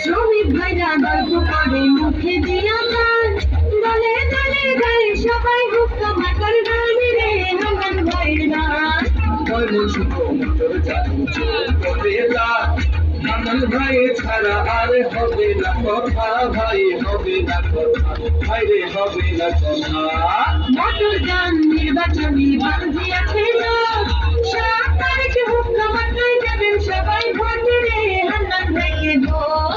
শ্রমিক ভাইরা গল্প করে মুখে দিয়া গান দলে দলে গায়ে সবাই হুক্কা মাতার গান রে হাঙ্গান ভাইরা হাঙ্গান ভাই ছাড়া আর হবে না কথা ভাই হবে না কথা ভাইরে হবে না কথা মোটর গান নির্বাচনী বাজিয়াছে না 7 তারিখে হুক্কা মাতায় যাবেন সবাই ভোট রে হাঙ্গান ভাইকে ভোট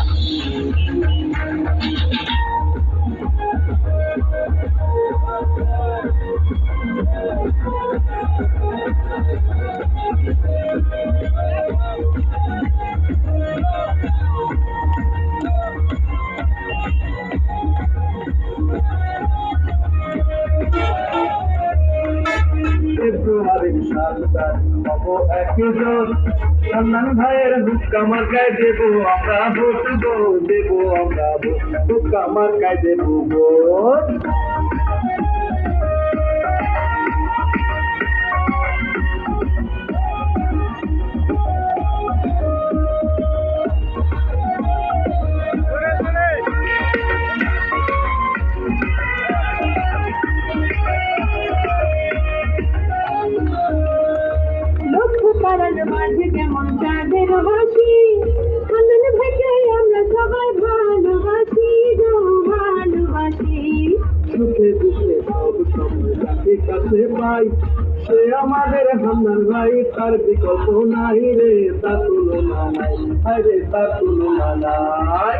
হাঙ্গান ভাইয়ের হুক্কা মার্কায় দেবো আমরা ভোট দেবো আমরা হুক্কা মার্কায় দেবো ভোট মাঝে কেমন চাঁদের হাসি হাঙ্গান ভাইকে আমরা সবাই ভালোবাসি গো ভালোবাসি সুখে দুঃখে সব সময় তাকে কাছে পাই সে আমাদের হাঙ্গান ভাই তার বিকল্প নাই রে তার তুলনা নাই রে তার তুলনা নাই